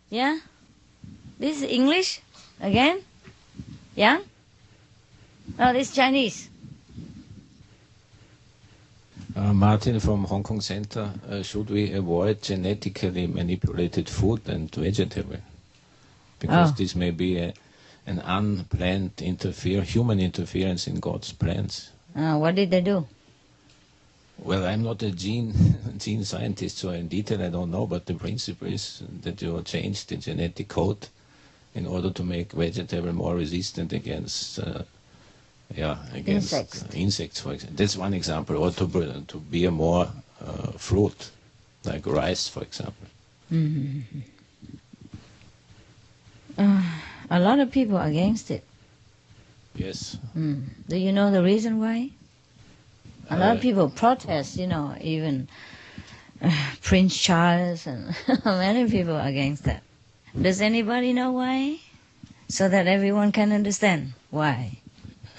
Yeah? This is English? Again? Yeah? No, this is Chinese. Martin from Hong Kong Center, should we avoid genetically manipulated food and vegetable? Because this may be an unplanned human interference in God's plans. What did they do? Well, I'm not a gene scientist, so in detail I don't know, but the principle is that you change the genetic code in order to make vegetable more resistant against insects, for example. That's one example, or to bear more fruit, like rice, for example. Mm-hmm. A lot of people are against it. Yes. Do you know the reason why? A lot of people protest, even Prince Charles and many people are against that. Does anybody know why? So that everyone can understand why.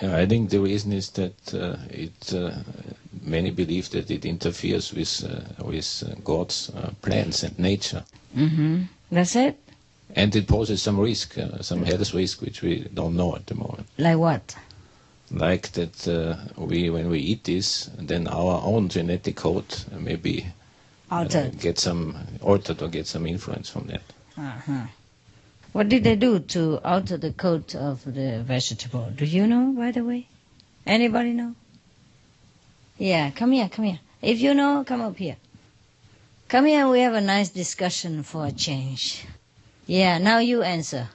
I think the reason is that many believe that it interferes with God's plans and nature. Mm-hmm. That's it? And it poses some risk, some health risk, which we don't know at the moment. Like what? Like that when we eat this, then our own genetic code may be altered. Get some influence from that. Uh-huh. What did they do to alter the code of the vegetable? Do you know, by the way? Anybody know? Yeah, come here. If you know, come up here. Come here, we have a nice discussion for a change. Yeah, now you answer.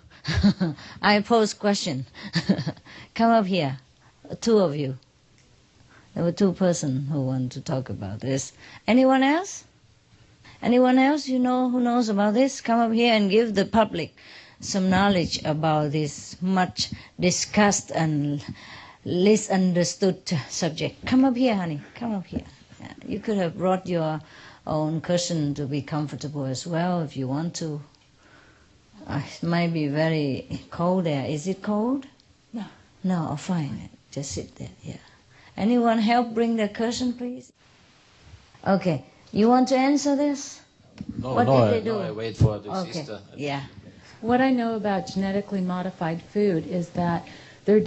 I pose question. Come up here, two of you. There were two persons who want to talk about this. Anyone else? Anyone else who knows about this? Come up here and give the public some knowledge about this much discussed and least understood subject. Come up here, honey. Come up here. Yeah. You could have brought your own cushion to be comfortable as well if you want to. It might be very cold there. Is it cold? No. No, oh, fine. Just sit there. Yeah. Anyone help bring the cushion, please? Okay. You want to answer this? What did they do? I wait for the sister. Yeah. What I know about genetically modified food is that they're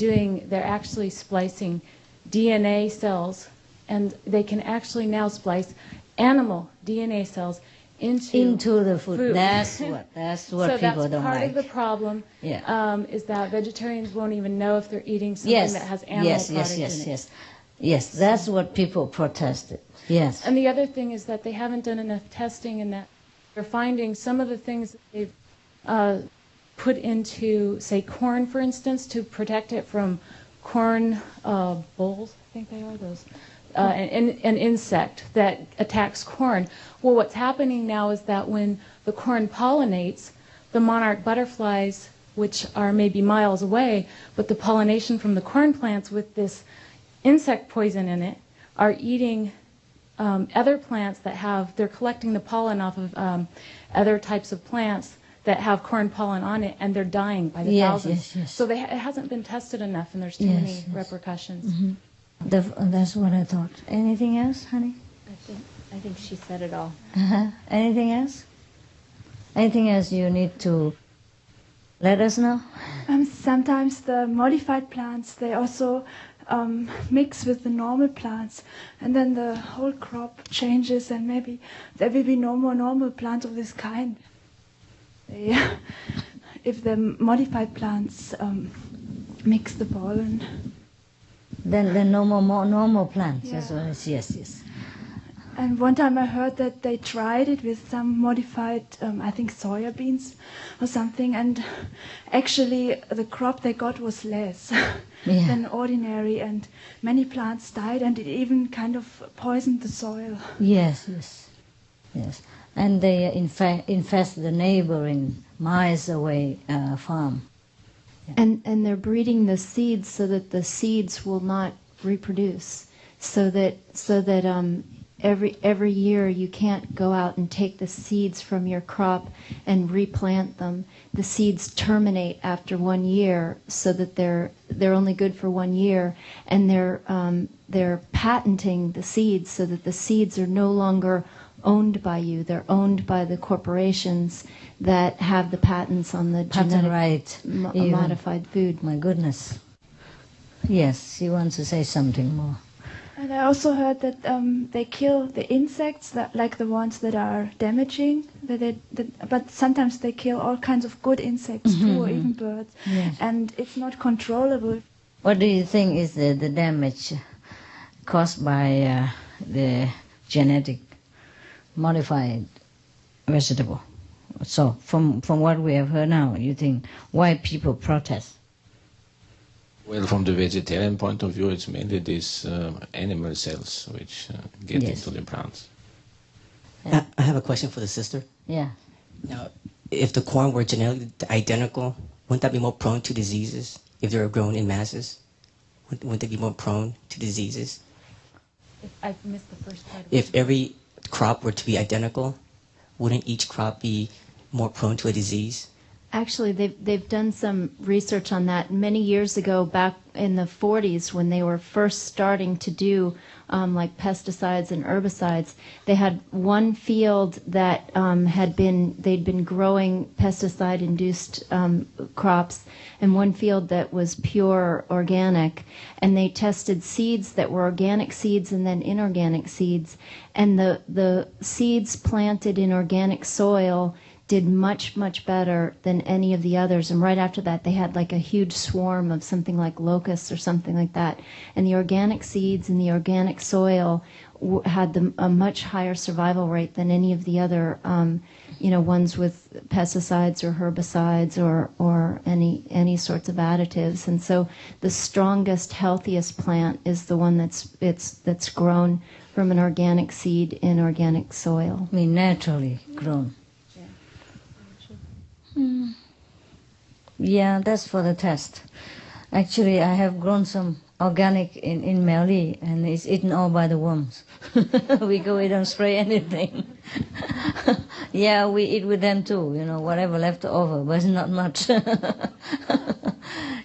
actually splicing DNA cells, and they can actually now splice animal DNA cells into the food. That's what so people don't like. So that's part of the problem. Yeah. Is that vegetarians won't even know if they're eating something that has animal product in it. Yes, that's what people protested. Yes. And the other thing is that they haven't done enough testing, and that they're finding some of the things that they've put into, say, corn, for instance, to protect it from corn bolls, I think they are those, an insect that attacks corn. Well, what's happening now is that when the corn pollinates, the monarch butterflies, which are maybe miles away, but the pollination from the corn plants with this insect poison in it, are eating other plants they're collecting the pollen off of other types of plants that have corn pollen on it, and they're dying by the thousands. Yes. So it hasn't been tested enough, and there's too many repercussions. Mm-hmm. That's what I thought. Anything else, honey? I think she said it all. Anything else? Anything else you need to let us know? Sometimes the modified plants, they also mix with the normal plants, and then the whole crop changes, and maybe there will be no more normal plants of this kind. If the modified plants mix the pollen, then no more normal plants. Yeah. Yes. And one time I heard that they tried it with some modified, I think soya beans or something, and actually the crop they got was less than ordinary, and many plants died, and it even kind of poisoned the soil. Yes. And they infest the neighboring miles away farm. Yeah. And they're breeding the seeds so that the seeds will not reproduce, so that every year you can't go out and take the seeds from your crop and replant them. The seeds terminate after 1 year, so that they're only good for 1 year, and they're patenting the seeds so that the seeds are no longer owned by you. They're owned by the corporations that have the patents on the genetic right. modified food. My goodness. Yes, she wants to say something more. And I also heard that they kill the insects, like the ones that are damaging. But sometimes they kill all kinds of good insects too, or even birds. Yes. And it's not controllable. What do you think is the damage caused by the genetic modified vegetable? So from what we have heard now, you think why people protest? Well, from the vegetarian point of view, it's mainly these animal cells which get Yes. into the plants. I have a question for the sister. Yeah. Now, if the corn were genetically identical, wouldn't that be more prone to diseases if they were grown in masses? Wouldn't they be more prone to diseases? I missed the first part. If every crop were to be identical, wouldn't each crop be more prone to a disease? Actually, they've done some research on that many years ago, back in the 40s, when they were first starting to do like pesticides and herbicides. They had one field that they'd been growing pesticide-induced crops, and one field that was pure organic. And they tested seeds that were organic seeds and then inorganic seeds. And the seeds planted in organic soil did much, much better than any of the others. And right after that, they had like a huge swarm of something like locusts or something like that. And the organic seeds in the organic soil had a much higher survival rate than any of the other, ones with pesticides or herbicides or any sorts of additives. And so the strongest, healthiest plant is the one that's grown from an organic seed in organic soil. I mean, naturally grown. Yeah, that's for the test. Actually, I have grown some organic in Mali, and it's eaten all by the worms. We don't spray anything. Yeah, we eat with them too, whatever left over, but not much.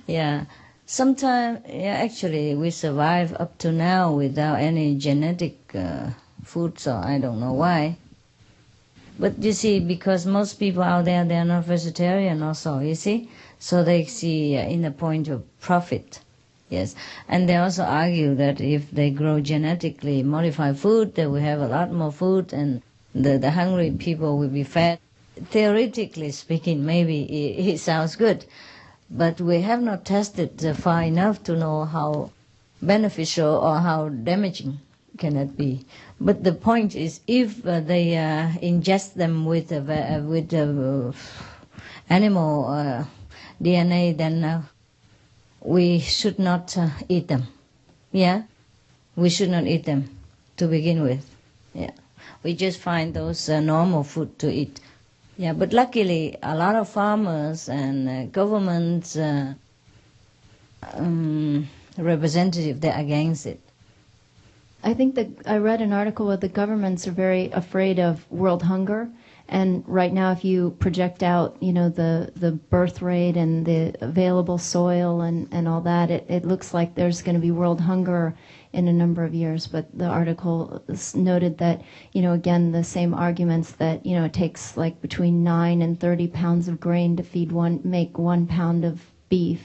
Yeah. Sometimes, actually, we survive up to now without any genetic food, so I don't know why. But you see, because most people out there, they are not vegetarian also, you see? So they see in the point of profit, yes. And they also argue that if they grow genetically modified food, they will have a lot more food and the hungry people will be fed. Theoretically speaking, maybe it sounds good, but we have not tested far enough to know how beneficial or how damaging can it be. But the point is, if they ingest them with animal DNA, then we should not eat them. Yeah, we should not eat them to begin with. Yeah, we just find those normal food to eat. Yeah, but luckily, a lot of farmers and governments representatives, they're against it. I think that I read an article where the governments are very afraid of world hunger. And right now, if you project out, the birth rate and the available soil and all that, it looks like there's going to be world hunger in a number of years. But the article noted that, again, the same arguments that, it takes like between 9 and 30 pounds of grain to make 1 pound of beef.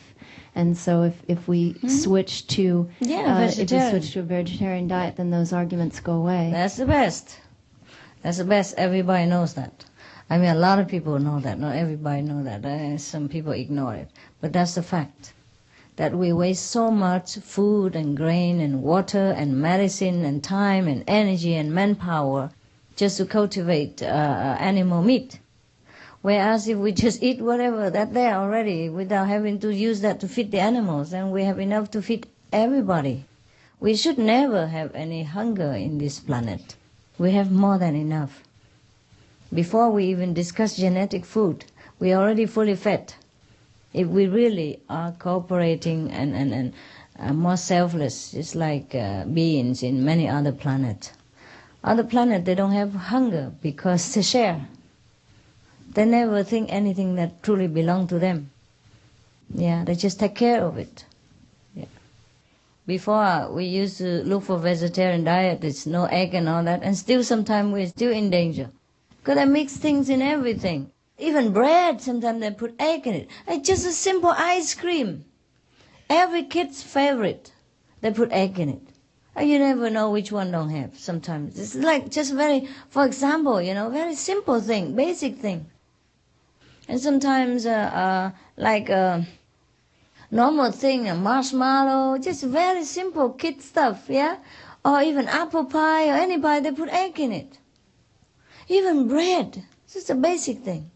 And so if we switch to a vegetarian diet, then those arguments go away. That's the best. That's the best. Everybody knows that. I mean, a lot of people know that. Not everybody knows that. Some people ignore it. But that's the fact. That we waste so much food and grain and water and medicine and time and energy and manpower just to cultivate animal meat. Whereas if we just eat whatever that's there already without having to use that to feed the animals, then we have enough to feed everybody. We should never have any hunger in this planet. We have more than enough. Before we even discuss genetic food, we are already fully fed. If we really are cooperating and more selfless, just like beings in many other planets. Other planets, they don't have hunger because they share. They never think anything that truly belongs to them. Yeah, they just take care of it. Yeah. Before, we used to look for vegetarian diet. It's no egg and all that. And still sometimes we're still in danger. Because they mix things in everything. Even bread, sometimes they put egg in it. It's just a simple ice cream. Every kid's favorite, they put egg in it. And you never know which one don't have sometimes. It's like just very, for example, very simple thing, basic thing. And sometimes like a normal thing, a marshmallow, just very simple kid stuff, yeah? Or even apple pie or any pie, they put egg in it. Even bread, just a basic thing.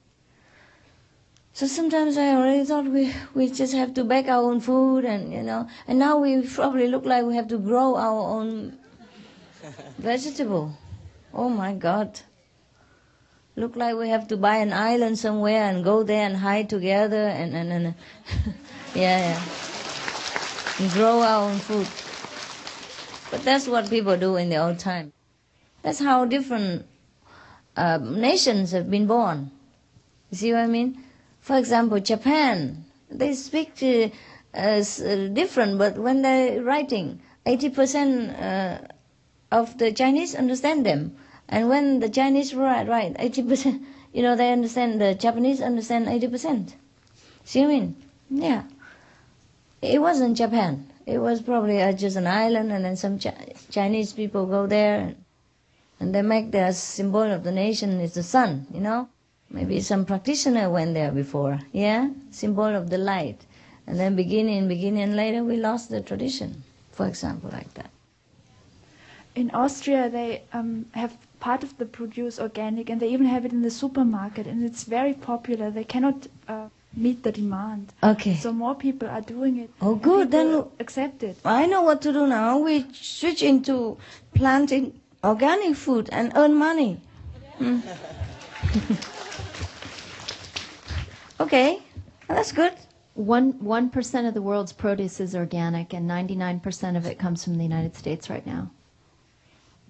So sometimes I already thought we just have to bake our own food and now we probably look like we have to grow our own vegetable. Oh my God. Look like we have to buy an island somewhere and go there and hide together and yeah. And grow our own food. But that's what people do in the old time. That's how different nations have been born. You see what I mean? For example, Japan, they speak different, but when they're writing, 80% of the Chinese understand them. And when the Chinese write 80%, they understand, the Japanese understand 80%. See what I mean? Yeah. It wasn't Japan. It was probably just an island, and then some Chinese people go there, and they make their symbol of the nation is the sun, Maybe some practitioner went there before, yeah? Symbol of the light. And then beginning, later we lost the tradition, for example, like that. In Austria, they have part of the produce organic, and they even have it in the supermarket, and it's very popular. They cannot meet the demand. Okay. So more people are doing it. Oh, good. Then accept it. I know what to do now. We switch into planting organic food and earn money. Okay, well, that's good. 1% of the world's produce is organic, and 99% of it comes from the United States right now.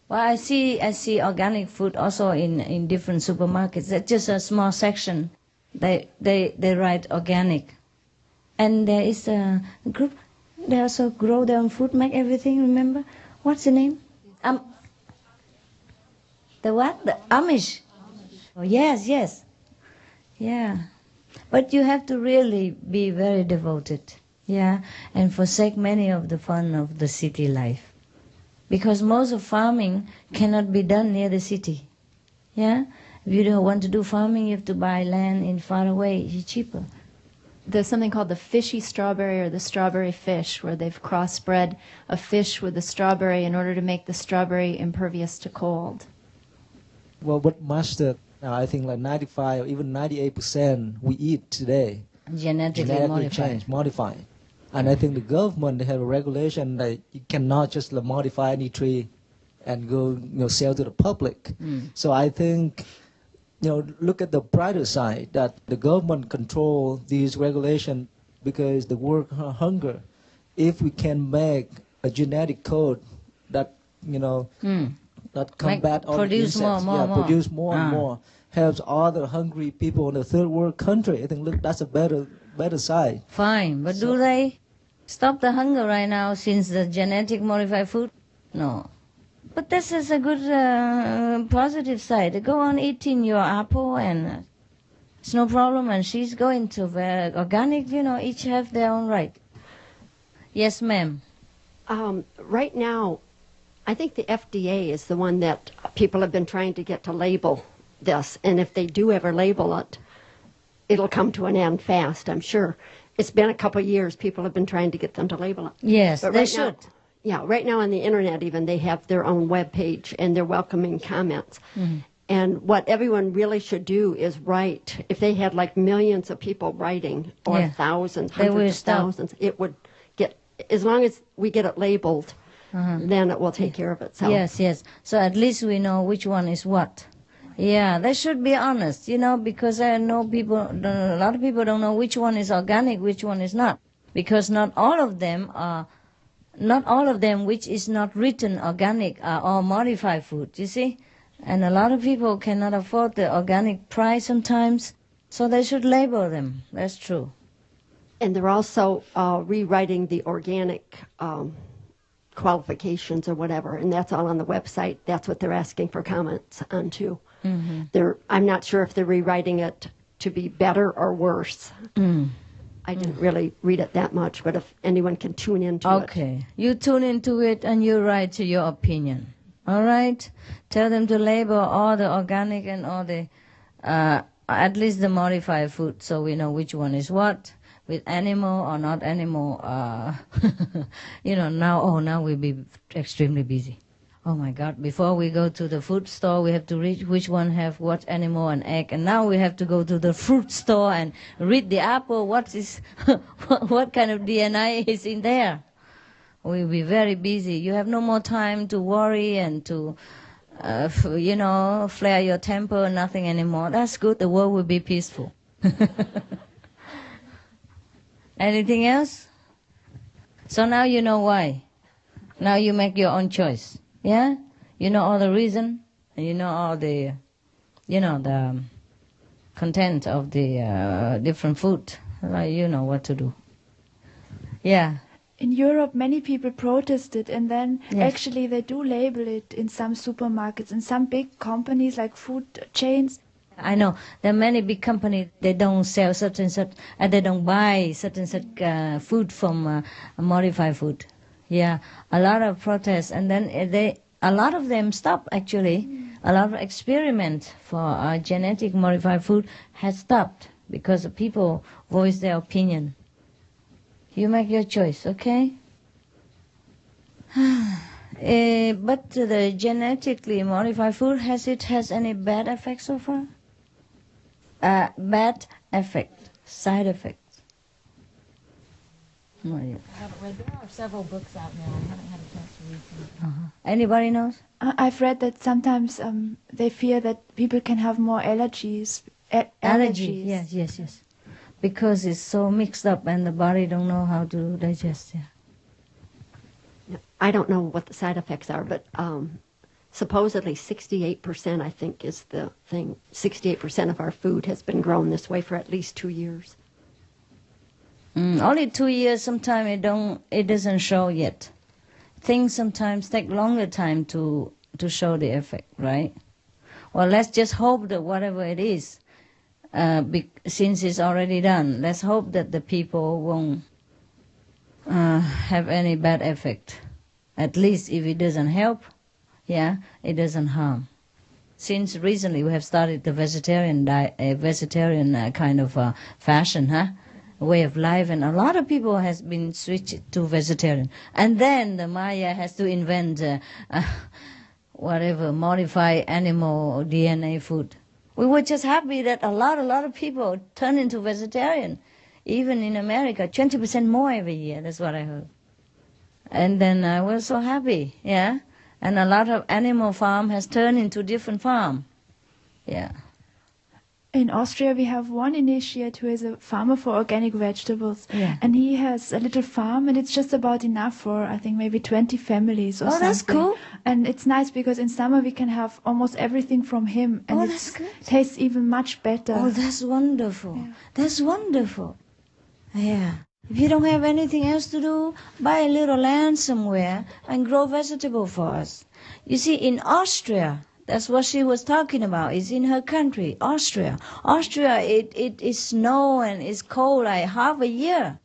Well, I see organic food also in different supermarkets. That's just a small section. They write organic, and there is a group. They also grow their own food, make everything. Remember, what's the name? The what? The Amish. Oh, yes, yeah. But you have to really be very devoted, yeah, and forsake many of the fun of the city life. Because most of farming cannot be done near the city, yeah? If you don't want to do farming, you have to buy land in far away, it's cheaper. There's something called the fishy strawberry or the strawberry fish, where they've crossbred a fish with a strawberry in order to make the strawberry impervious to cold. Well, what mustard? I think like 95 or even 98% we eat today Genetically modified. And I think the government, they have a regulation that you cannot just modify any tree and go sell to the public. So I think look at the brighter side, that the government control these regulations because the world hunger. If we can make a genetic code that that combat all the insects, produce more and more, helps all the hungry people in the third world country. I think that's a better side. Fine, but do they stop the hunger right now since the genetic modified food? No. But this is a good positive side. Go on eating your apple and it's no problem. And she's going to organic, each have their own right. Yes, ma'am. Right now, I think the FDA is the one that people have been trying to get to label this. And if they do ever label it, it'll come to an end fast, I'm sure. It's been a couple of years. People have been trying to get them to label it. Yes, but they should. Right now on the internet even, they have their own web page and they're welcoming comments. And what everyone really should do is write. If they had like millions of people writing or thousands, hundreds of thousands, it would get, as long as we get it labeled, then it will take care of itself. Yes. So at least we know which one is what. Yeah, they should be honest, because I know a lot of people don't know which one is organic, which one is not. Because not all of them which is not written organic are all modified food, you see? And a lot of people cannot afford the organic price sometimes, so they should label them. That's true. And they're also rewriting the organic qualifications or whatever, and that's all on the website. That's what they're asking for comments on too. I'm not sure if they're rewriting it to be better or worse. I didn't really read it that much, but if anyone can tune into it. Okay. You tune into it and you write your opinion. All right? Tell them to label all the organic and all the, at least the modified food, so we know which one is what, with animal or not animal. Now we'll be extremely busy. Oh my God, before we go to the food store, we have to read which one have what animal and egg. And now we have to go to the fruit store and read the apple, what kind of DNA is in there. We'll be very busy. You have no more time to worry and to, flare your temper, nothing anymore. That's good, the world will be peaceful. Anything else? So now you know why. Now you make your own choice. Yeah? You know all the reason, and you know all the, the content of the different food. You know what to do. Yeah. In Europe, many people protested, and then actually they do label it in some supermarkets, in some big companies like food chains. I know there are many big companies. They don't sell such and such, and they don't buy such and such food from modified food. Yeah, a lot of protests, and then a lot of them stop actually. A lot of experiment for genetic modified food has stopped because the people voice their opinion. You make your choice, okay? But the genetically modified food, has any bad effects so far? Bad effect, side effects. Not yet. I haven't read. There are several books out now. I haven't had a chance to read them. Anybody knows? I've read that sometimes they fear that people can have more allergies. Allergy, yes. Because it's so mixed up and the body don't know how to digest it. I don't know what the side effects are, but supposedly 68%, I think, is the thing. 68% of our food has been grown this way for at least 2 years. Only 2 years, sometimes it doesn't show yet. Things sometimes take longer time to show the effect, right? Well, let's just hope that whatever it is, since it's already done, let's hope that the people won't have any bad effect. At least if it doesn't help, it doesn't harm. Since recently we have started the vegetarian diet, vegetarian kind of fashion, way of life, and a lot of people has been switched to vegetarian. And then the Maya has to invent modified animal DNA food. We were just happy that a lot of people turn into vegetarian. Even in America, 20% more every year, that's what I heard. And then I was so happy, And a lot of animal farm has turned into different farm, In Austria, we have one initiate who is a farmer for organic vegetables. Yeah. And he has a little farm, and it's just about enough for, I think, maybe 20 families or something. That's cool. And it's nice because in summer we can have almost everything from him. And that's good. Tastes even much better. Oh, that's wonderful. Yeah. That's wonderful. Yeah. If you don't have anything else to do, buy a little land somewhere and grow vegetable for us. You see, in Austria, that's what she was talking about. It's in her country, Austria. Austria, it is snow and it's cold like half a year.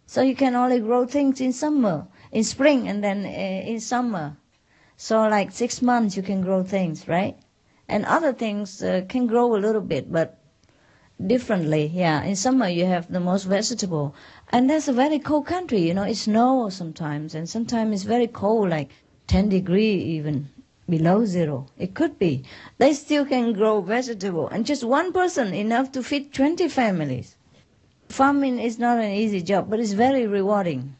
So you can only grow things in summer, in spring, and then in summer. So like 6 months you can grow things, right? And other things can grow a little bit, but differently. In summer you have the most vegetable. And that's a very cold country, It snows sometimes, and sometimes it's very cold, like 10 degrees even. Below zero. It could be. They still can grow vegetable. And just one person enough to feed 20 families. Farming is not an easy job, but it's very rewarding.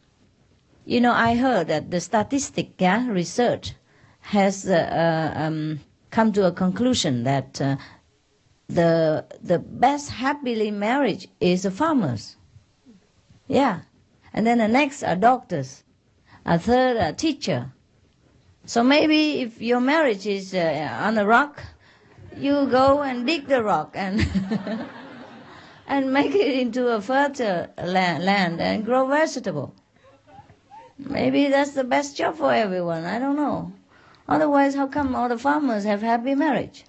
I heard that the statistic, research has come to a conclusion that the best happily marriage is the farmers. And then the next are doctors. A third are teacher. So maybe if your marriage is on a rock, you go and dig the rock and and make it into a fertile land and grow vegetable. Maybe that's the best job for everyone. I don't know. Otherwise, how come all the farmers have happy marriage?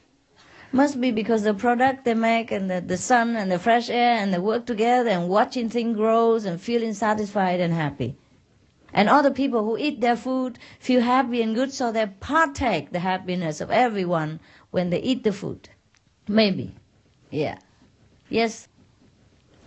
Must be because the product they make and the sun and the fresh air and they work together and watching things grows and feeling satisfied and happy. And other people who eat their food feel happy and good, so they partake the happiness of everyone when they eat the food. Maybe. Yeah. Yes.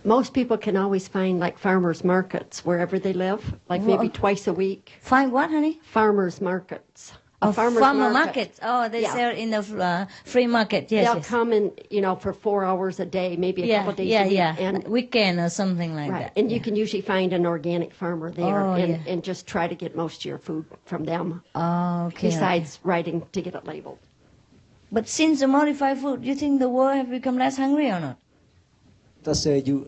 Most people can always find like farmers markets wherever they live, like maybe twice a week. Find what, honey? Farmers markets. Farmer markets. Oh, they sell in the free market. Yes, they'll come in, for 4 hours a day, maybe a couple days a week. And weekend or something like that. And you can usually find an organic farmer there and just try to get most of your food from them. Oh, okay. Besides writing to get it labeled. But since the modified food, do you think the world have become less hungry or not? Let's say if you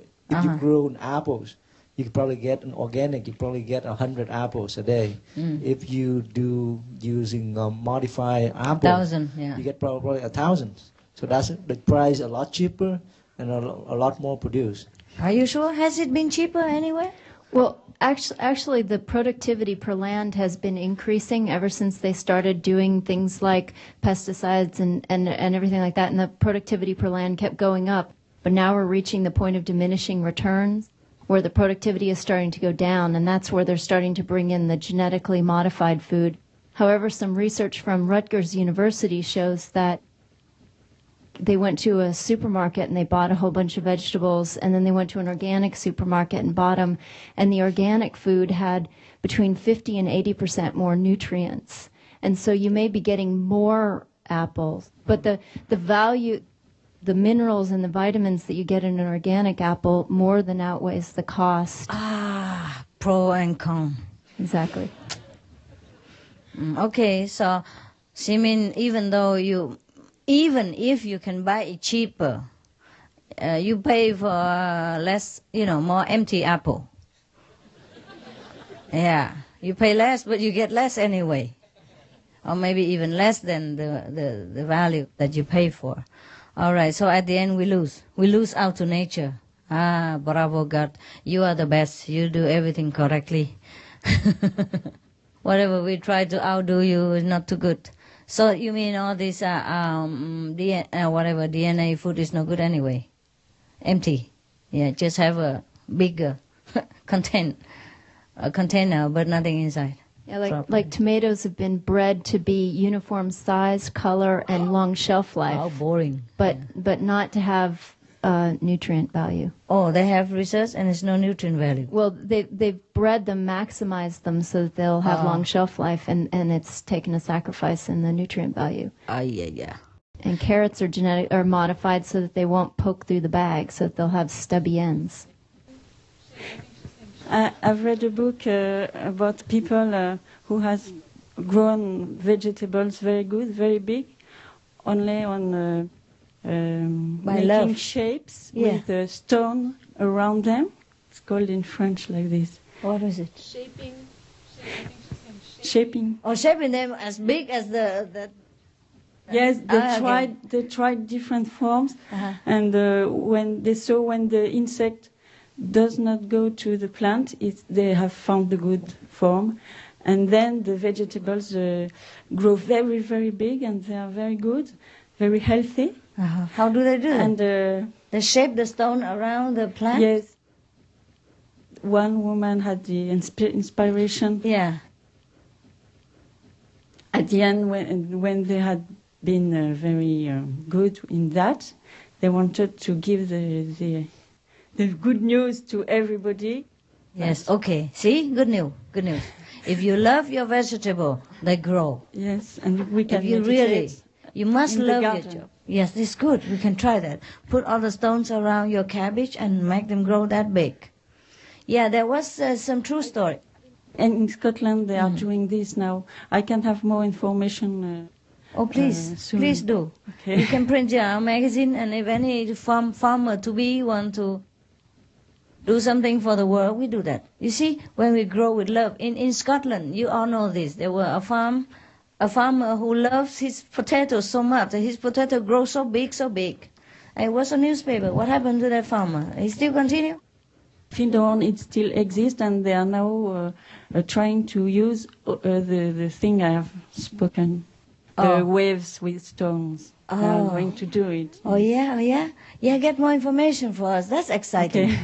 grow apples, you could probably get an organic. You probably get 100 apples a day. If you do using modified apples, 1,000. Yeah. You get probably 1,000. So that's the price a lot cheaper and a lot more produced. Are you sure? Has it been cheaper anywhere? Well, actually, the productivity per land has been increasing ever since they started doing things like pesticides and everything like that, and the productivity per land kept going up. But now we're reaching the point of diminishing returns, where the productivity is starting to go down, and that's where they're starting to bring in the genetically modified food. However, some research from Rutgers University shows that they went to a supermarket and they bought a whole bunch of vegetables, and then they went to an organic supermarket and bought them, and the organic food had between 50 and 80% more nutrients. And so you may be getting more apples, but the value, the minerals and the vitamins that you get in an organic apple more than outweighs the cost. Pro and con. Exactly. Okay, so you mean even if you can buy it cheaper, you pay for less, more empty apple. Yeah, you pay less, but you get less anyway, or maybe even less than the value that you pay for. All right, so at the end we lose. We lose out to nature. Bravo, God. You are the best. You do everything correctly. Whatever we try to outdo you is not too good. So you mean all this DNA food is no good anyway? Empty. Yeah, just have a bigger container, but nothing inside. Yeah, like tomatoes have been bred to be uniform size, color, and long shelf life. How boring. But not to have nutrient value. Oh, they have research and there's no nutrient value. Well, they've bred them, maximized them so that they'll have long shelf life, and it's taken a sacrifice in the nutrient value. Yeah. And carrots are modified so that they won't poke through the bag, so that they'll have stubby ends. I've read a book about people who has grown vegetables very good, very big, only on making shapes with a stone around them. It's called in French like this. What is it? Shaping. Oh, shaping them as big as the Yes, they tried different forms, and when the insect does not go to the plant, they have found the good form, and then the vegetables grow very, very big, and they are very good, very healthy. How do they do that? And they shape the stone around the plant? Yes. One woman had the inspiration. Yeah. At the end, when they had been very good in that, they wanted to give the good news to everybody. Yes, okay. See? Good news. Good news. If you love your vegetable, they grow. Yes, and we can you must love your job. Yes, this is good. We can try that. Put all the stones around your cabbage and make them grow that big. Yeah, there was some true story. And in Scotland, they are doing this now. I can have more information. Please do. Okay. You can print our magazine, and if any farmer to be want to do something for the world, we do that. You see, when we grow with love. In Scotland, you all know this. There were a farmer who loves his potatoes so much that his potato grows so big. And it was a newspaper. What happened to that farmer? He still continue? Finland, it still exists, and they are now trying to use the thing I have spoken, the waves with stones. They are going to do it. Oh, yeah, oh, yeah? Yeah, get more information for us. That's exciting. Okay.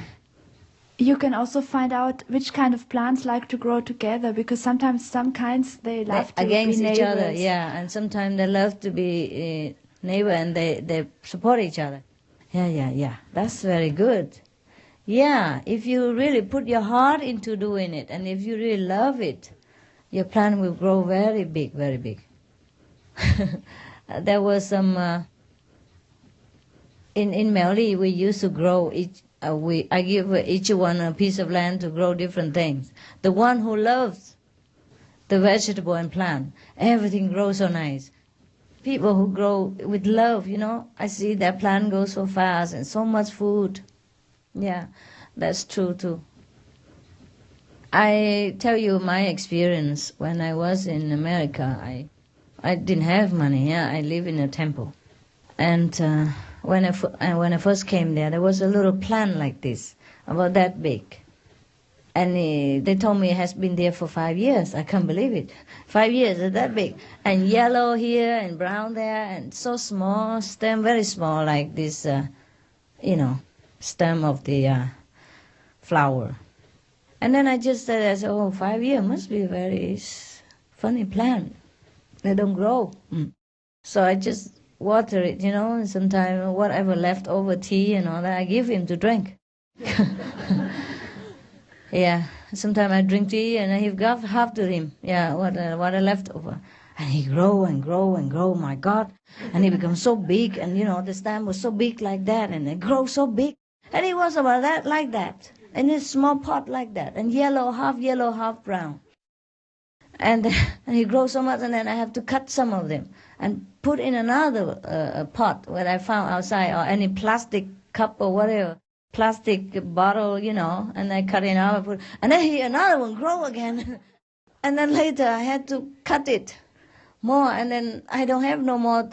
You can also find out which kind of plants like to grow together, because sometimes some kinds they love to against be each neighbors. other, yeah, and sometimes they love to be neighbor and they support each other. Yeah. That's very good. Yeah, if you really put your heart into doing it, and if you really love it, your plant will grow very big, very big. There was some in Mali we used to grow each. I give each one a piece of land to grow different things. The one who loves the vegetable and plant, everything grows so nice. People who grow with love, I see their plant grow so fast and so much food. Yeah, that's true too. I tell you my experience when I was in America. I didn't have money. Yeah, I live in a temple, and when I first came there was a little plant like this, about that big, and they told me it has been there for 5 years. I can't believe it. 5 years, it's that big, and yellow here and brown there, and so small, stem very small, like this, stem of the flower. And then I said, oh, 5 years must be a very funny plant. They don't grow. So I just water it, and sometimes whatever left over tea and all that, I give him to drink. Yeah, sometimes I drink tea and I give half to him. Yeah, what are left over. And he grow and grow and grow, my God. And he becomes so big, and the stem was so big like that, and it grows so big. And he was about that, like that, in a small pot like that, and yellow, half brown. And he grows so much, and then I have to cut some of them and put in another pot where I found outside, or any plastic cup or whatever, plastic bottle, and I cut it out, and then another one grow again. And then later I had to cut it more, and then I don't have no more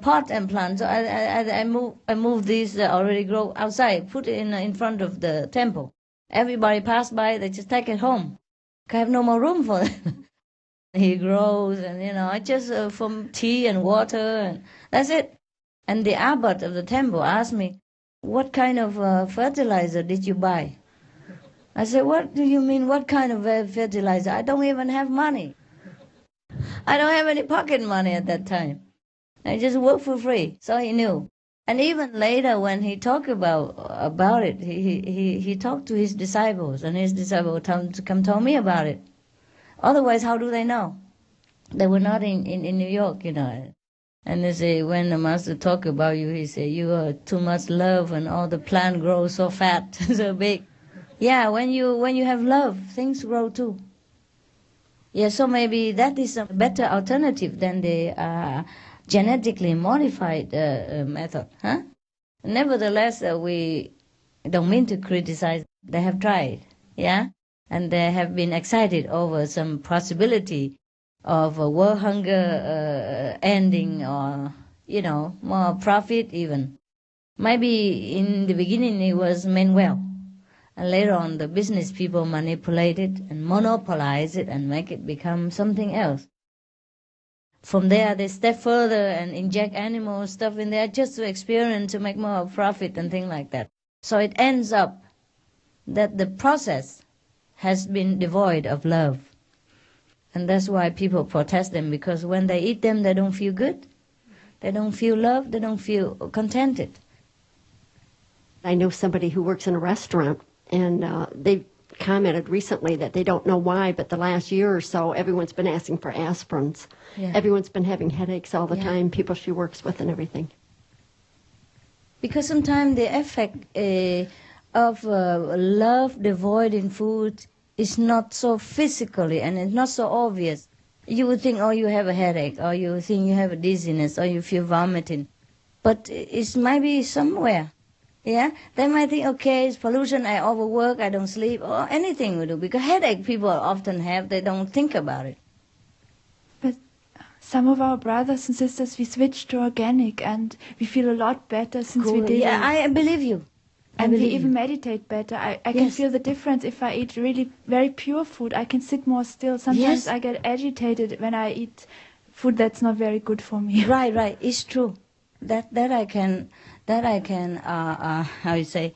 pot and plant, so I move these already grow outside, put it in front of the temple. Everybody pass by, they just take it home. I have no more room for it. He grows, and I just from tea and water, and that's it. And the abbot of the temple asked me, what kind of fertilizer did you buy? I said, what do you mean, what kind of fertilizer? I don't even have money. I don't have any pocket money at that time. I just work for free, so he knew. And even later, when he talked about it, he talked to his disciples, and his disciples come tell me about it. Otherwise, how do they know? They were not in New York, And they say, when the master talk about you, he say, you are too much love, and all the plant grows so fat, so big. Yeah, when you have love, things grow too. Yeah, so maybe that is a better alternative than the genetically modified method, huh? Nevertheless, we don't mean to criticize. They have tried, yeah? And they have been excited over some possibility of world hunger ending, or, more profit even. Maybe in the beginning it was meant well. And later on the business people manipulate it and monopolize it and make it become something else. From there, they step further and inject animal stuff in there just to experiment, to make more profit and things like that. So it ends up that the process has been devoid of love. And that's why people protest them, because when they eat them, they don't feel good. They don't feel loved. They don't feel contented. I know somebody who works in a restaurant, and they've commented recently that they don't know why, but the last year or so, everyone's been asking for aspirins. Yeah. Everyone's been having headaches all the time, people she works with and everything. Because sometimes the effect of love devoid in food is not so physically, and it's not so obvious. You would think, oh, you have a headache, or you think you have a dizziness, or you feel vomiting. But it might be somewhere. Yeah, they might think, okay, it's pollution, I overwork, I don't sleep, or anything we do. Because headache people often have, they don't think about it. But some of our brothers and sisters, we switched to organic, and we feel a lot better since we did Yeah, it. I believe you. And we believe even you. meditate better. I can Yes. feel the difference if I eat really very pure food. I can sit more still. Sometimes Yes. I get agitated when I eat food that's not very good for me. Right. It's true. That I can how you say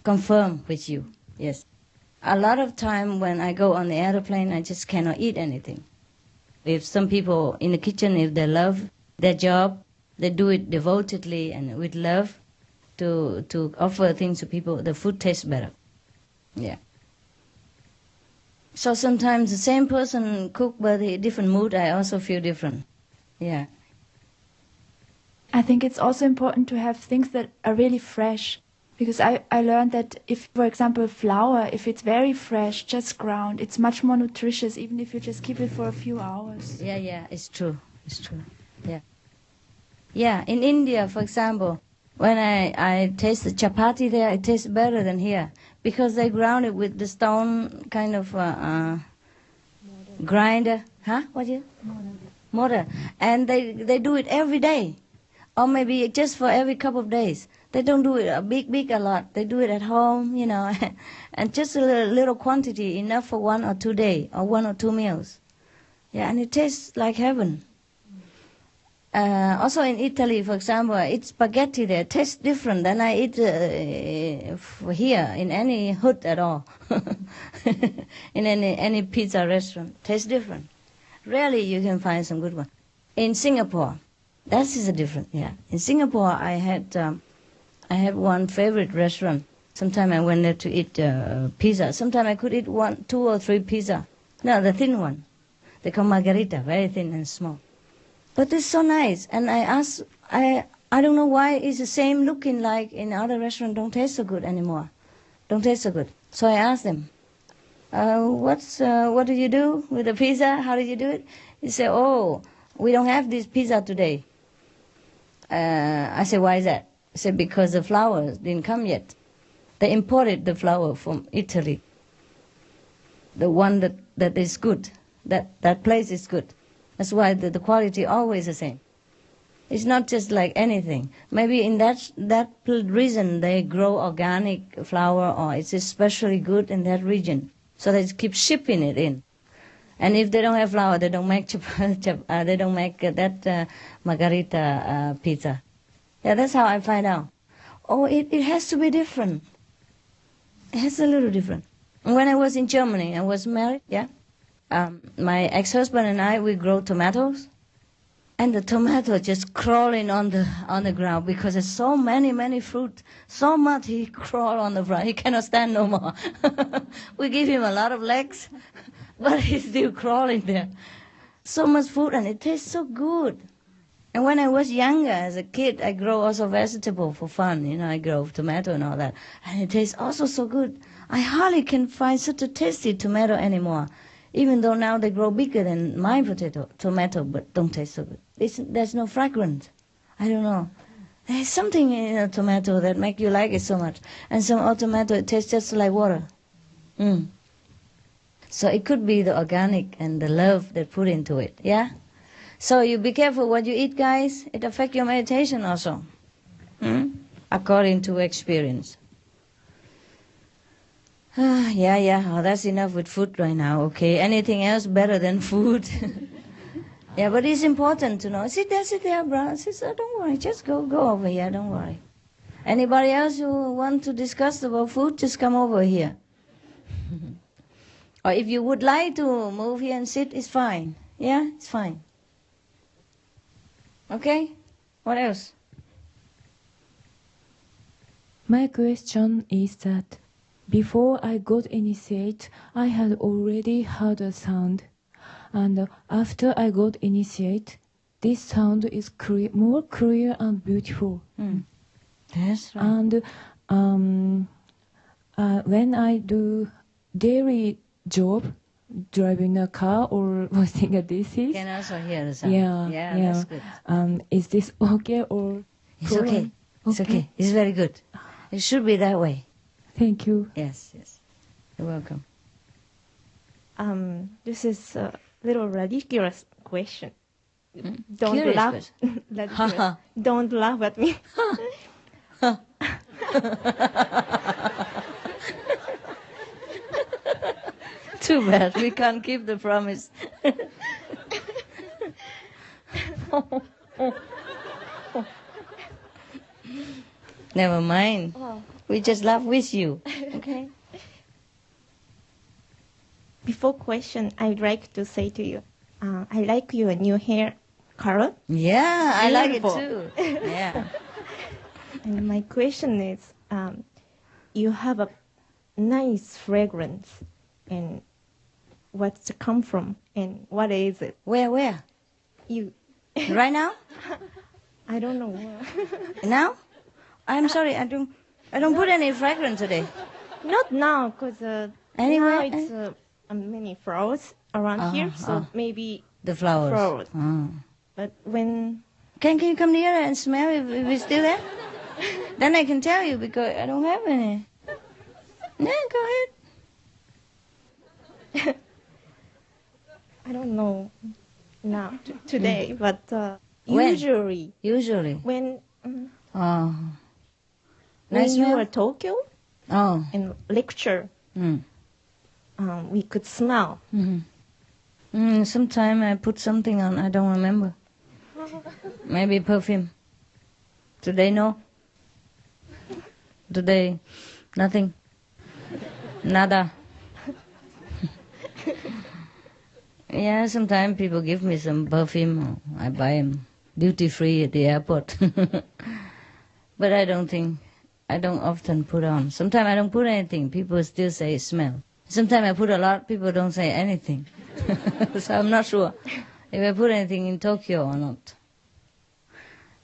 confirm with you. Yes. A lot of time when I go on the airplane, I just cannot eat anything. If some people in the kitchen, if they love their job, they do it devotedly and with love to offer things to people, the food tastes better. Yeah. So sometimes the same person cook, but a different mood, I also feel different. Yeah. I think it's also important to have things that are really fresh. Because I learned that if, for example, flour, if it's very fresh, just ground, it's much more nutritious, even if you just keep it for a few hours. Yeah, it's true. Yeah. Yeah, in India, for example, when I taste the chapati there, it tastes better than here. Because they ground it with the stone kind of grinder. Huh? What is it? Mortar. And they do it every day. Or maybe just for every couple of days. They don't do it a lot. They do it at home, and just a little quantity, enough for 1 or 2 days, or 1 or 2 meals. Yeah, and it tastes like heaven. Also in Italy, for example, I eat spaghetti there. It tastes different than I eat here in any hut at all. In any pizza restaurant. Tastes different. Rarely you can find some good one. In Singapore, that is a different, yeah. In Singapore, I had one favorite restaurant. Sometimes I went there to eat pizza. Sometimes I could eat 1, 2 or 3 pizza. No, the thin one. They call margarita, very thin and small. But it's so nice. And I asked, I don't know why it's the same looking like in other restaurants, don't taste so good anymore. Don't taste so good. So I asked them, what do you do with the pizza? How did you do it? He said, oh, we don't have this pizza today. I said, why is that? He said, because the flour didn't come yet. They imported the flour from Italy. The one that is good. That place is good. That's why the quality always the same. It's not just like anything. Maybe in that reason they grow organic flour, or it's especially good in that region. So they keep shipping it in. And if they don't have flour, they don't make they don't make that margarita pizza. Yeah, that's how I find out. Oh, it has to be different. It has a little different. When I was in Germany, I was married, yeah. My ex-husband and I, we grow tomatoes. And the tomato just crawling on the ground because there's so many fruit. So much he crawl on the ground. He cannot stand no more. We give him a lot of legs, but he's still crawling there. So much food, and it tastes so good. And when I was younger, as a kid, I grow also vegetable for fun. I grow tomato and all that. And it tastes also so good. I hardly can find such a tasty tomato anymore. Even though now they grow bigger than my tomato, but don't taste so good. There's no fragrance. I don't know. There's something in a tomato that make you like it so much. And some old tomato, it tastes just like water. So it could be the organic and the love they put into it, yeah? So you be careful what you eat, guys. It affects your meditation also, according to experience. Yeah. Oh, that's enough with food right now, okay? Anything else better than food? Yeah, but it's important to know. Sit there, bro. Sister, don't worry. Just go over here. Don't worry. Anybody else who want to discuss about food, just come over here. Or if you would like to move here and sit, it's fine. Yeah, it's fine. Okay? What else? My question is that before I got initiated, I had already heard a sound. And after I got initiated, this sound is more clear and beautiful. That's right. And when I do daily job, driving a car or washing a dishes. Can also hear the sound. Yeah. That's good. Is this okay or? It's okay. It's okay. It's very good. It should be that way. Thank you. Yes. You're welcome. This is a little ridiculous question. Don't Curious laugh. question. That's curious. Don't laugh at me. Too bad. We can't keep the promise. Never mind. Oh. We just laugh with you. Okay. Before question, I'd like to say to you, I like your new hair color. Yeah, I like it Beautiful. too. Yeah. And my question is, you have a nice fragrance, and what's it come from, and what is it? Where? You, Right now? I don't know. Now? I'm sorry, I don't put any fragrance today. Not now, because Anyway, now it's many flowers around here, so maybe the flowers. flowers. Oh. But when Can you come near and smell if it's still there? Then I can tell you because I don't have any. Yeah, go ahead. I don't know now today, but When? usually When when nice you smell? were at Tokyo Oh. in lecture, we could smell. Sometime I put something on. I don't remember. Maybe perfume. Today no. Today nothing. Nada. Yeah, sometimes people give me some perfume. I buy them duty free at the airport. But I don't often put on. Sometimes I don't put anything. People still say smell. Sometimes I put a lot. People don't say anything. So I'm not sure if I put anything in Tokyo or not.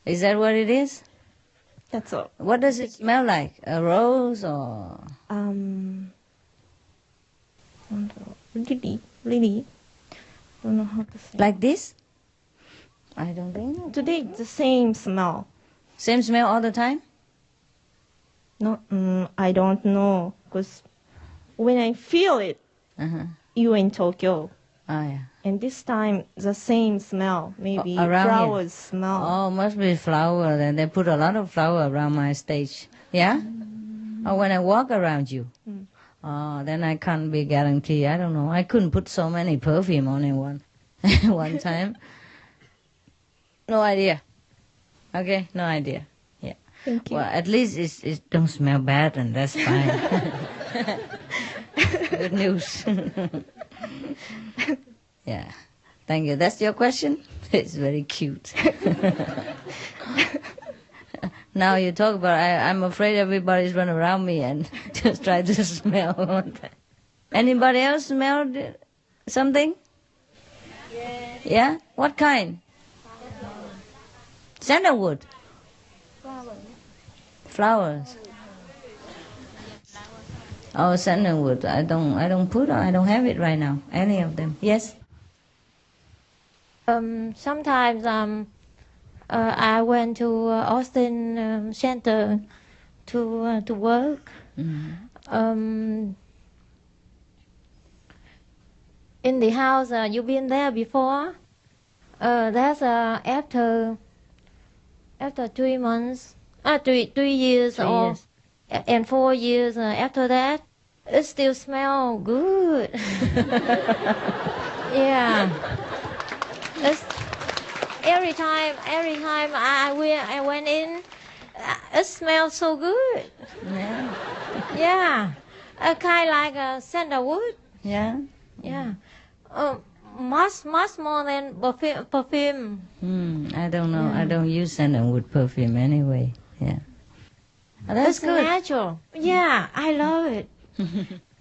Is that what it is? That's all. What does it smell like? A rose or? Lily. Don't know how to say. Like this? I don't think. Today it's the same smell. Same smell all the time? No, I don't know, because when I feel it, you in Tokyo, Oh yeah. and this time the same smell, maybe around here. flowers smell. Oh, must be flower. Then they put a lot of flower around my stage. Yeah? Or when I walk around you. Oh, then I can't be guarantee. I don't know. I couldn't put so many perfume on in one time. No idea. Okay, no idea. Yeah. Thank you. Well, at least it don't smell bad, and that's fine. Good news. Yeah. Thank you. That's your question? It's very cute. Now you talk about I'm afraid everybody's run around me and just try to smell. Anybody else smelled something? Yeah? What kind? Sandalwood. Flowers. Oh, sandalwood. I don't have it right now. Any of them? Yes. Sometimes I went to Austin Center to work. In the house, you've been there before. That's after 3 months, 3 years, and 4 years after that, it still smells good. Yeah. Every time I went in, it smells so good. Yeah. Yeah. Kind of like sandalwood. Yeah. Yeah. Much more than perfume. I don't know. I don't use sandalwood perfume anyway. Yeah. Oh, that's It's good. natural. Yeah, I love it.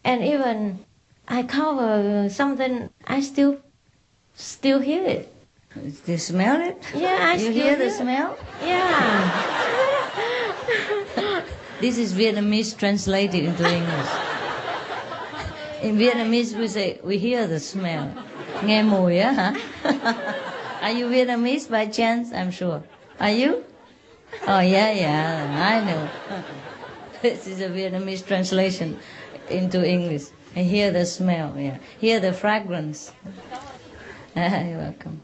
And even I cover something, I still hear it. Do you smell it? Yeah, I You still hear the it. smell? Yeah. This is Vietnamese translated into English. In Vietnamese we say we hear the smell. Nghe mùi á hả? Are you Vietnamese by chance? I'm sure. Are you? Oh yeah, I know. This is a Vietnamese translation into English. I hear the smell, yeah. Hear the fragrance. You're welcome.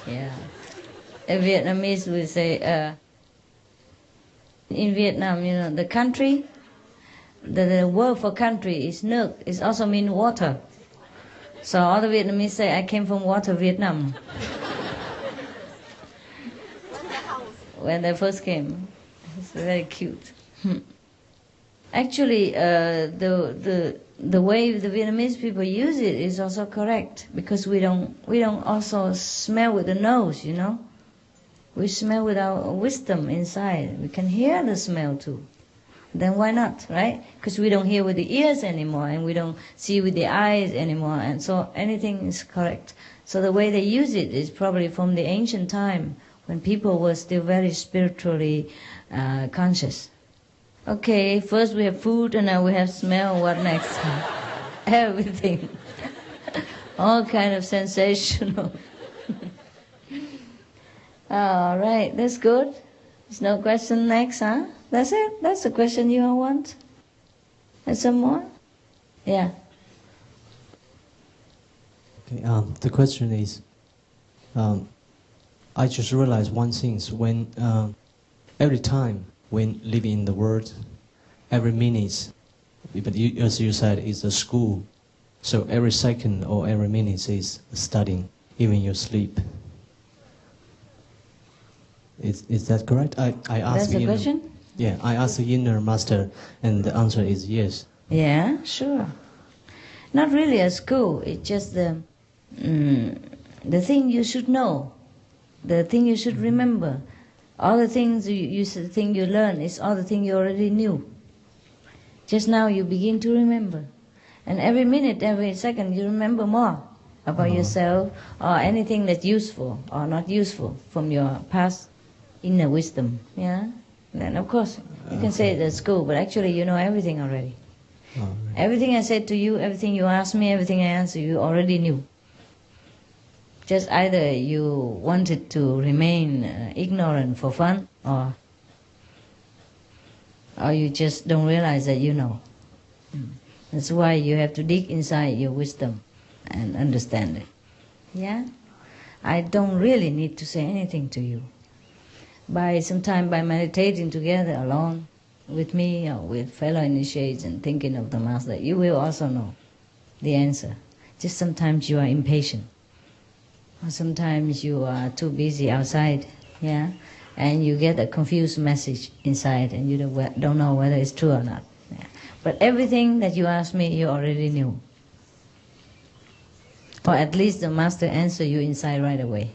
Yeah. A Vietnamese will say, in Vietnam, the country, the word for country is nước. It also means water. So all the Vietnamese say, I came from water, Vietnam. When they first came. It's very cute. Actually, the way the Vietnamese people use it is also correct, because we don't also smell with the nose, We smell with our wisdom inside. We can hear the smell too. Then why not, right? Because we don't hear with the ears anymore, and we don't see with the eyes anymore, and so anything is correct. So the way they use it is probably from the ancient time, when people were still very spiritually conscious. Okay, first we have food, and now we have smell. What next? Everything. All kind of sensational. All right, that's good. There's no question next, huh? That's it? That's the question you all want? And some more? Yeah. Okay, the question is, I just realized one thing, when every time when living in the world, every minute, but as you said, is a school. So every second or every minute is studying, even your sleep. Is that correct? I asked. That's the question? Yeah, I asked the inner master, and the answer is yes. Yeah, sure. Not really a school. It's just the thing you should know, the thing you should remember. All the things you think you learn is all the things you already knew. Just now you begin to remember. And every minute, every second, you remember more about yourself or anything that's useful or not useful from your past inner wisdom. Yeah? Then of course, you can say it at school, but actually you know everything already. Right. Everything I said to you, everything you asked me, everything I answered you already knew. Just either you wanted to remain ignorant for fun, or you just don't realize that you know. That's why you have to dig inside your wisdom and understand it. Yeah? I don't really need to say anything to you. Sometime by meditating together alone with me or with fellow initiates and thinking of the Master, you will also know the answer. Just sometimes you are impatient. Or sometimes you are too busy outside, yeah? And you get a confused message inside and you don't know whether it's true or not. Yeah. But everything that you asked me, you already knew. Or at least the Master answered you inside right away.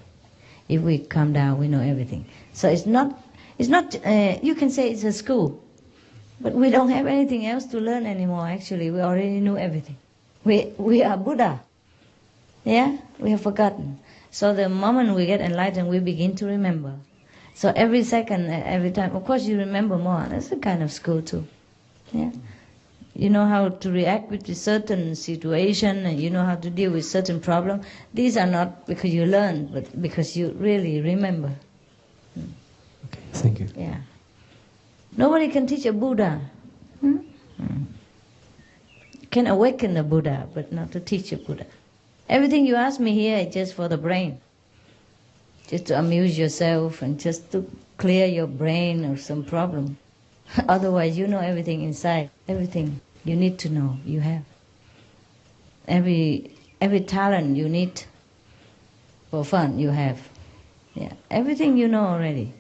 If we come down, we know everything. So it's not. You can say it's a school, but we don't have anything else to learn anymore. Actually, we already knew everything. We are Buddha. Yeah, we have forgotten. So the moment we get enlightened, we begin to remember. So every second, every time, of course, you remember more. That's a kind of school too. Yeah. You know how to react with a certain situation, and you know how to deal with certain problem. These are not because you learn, but because you really remember. Okay, thank you. Yeah. Nobody can teach a Buddha. Can awaken a Buddha, but not to teach a Buddha. Everything you ask me here is just for the brain. Just to amuse yourself and just to clear your brain of some problem. Otherwise, you know everything inside. Everything you need to know, you have. Every talent you need for fun, you have. Yeah, everything you know already.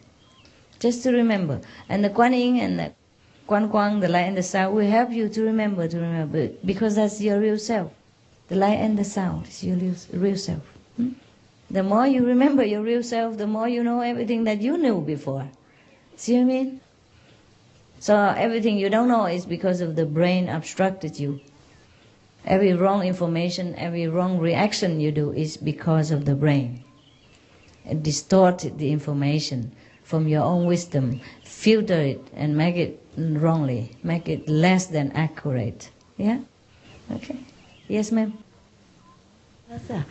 Just to remember. And the Kuan Yin and the Quan Quang, the light and the sound, will help you to remember, because that's your real self. The light and the sound is your real self. The more you remember your real self, the more you know everything that you knew before. See what I mean? So everything you don't know is because of the brain obstructed you. Every wrong information, every wrong reaction you do is because of the brain. It distorted the information from your own wisdom, filter it and make it wrongly, make it less than accurate. Yeah? Okay. Yes, ma'am? Yes, sir.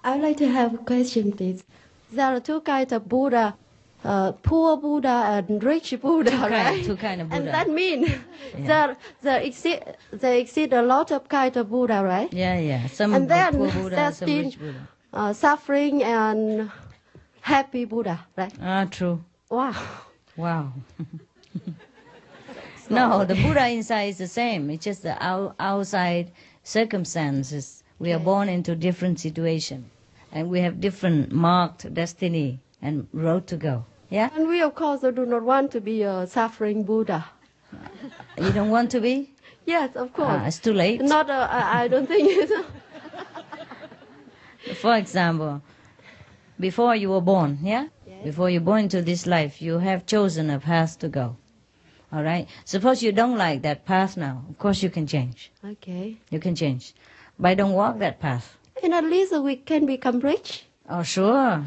I'd like to have a question, please. There are two kinds of Buddha. poor Buddha and rich Buddha, right? Two kind of Buddha. And that means there exist a lot of kind of Buddha, right? Yeah. Some and then poor Buddha, there's some rich Buddha. Suffering and happy Buddha, right? True. Wow. No, the Buddha inside is the same. It's just the outside circumstances. We are born into different situations, and we have different marked destiny and road to go. Yeah. And we, of course, do not want to be a suffering Buddha. You don't want to be? Yes, of course. It's too late. Not. I don't think it's. For example, before you were born, yeah? Yes. Before you born into this life, you have chosen a path to go. All right? Suppose you don't like that path now. Of course you can change. Okay. You can change. But don't walk that path. And at least we can become rich. Oh, sure.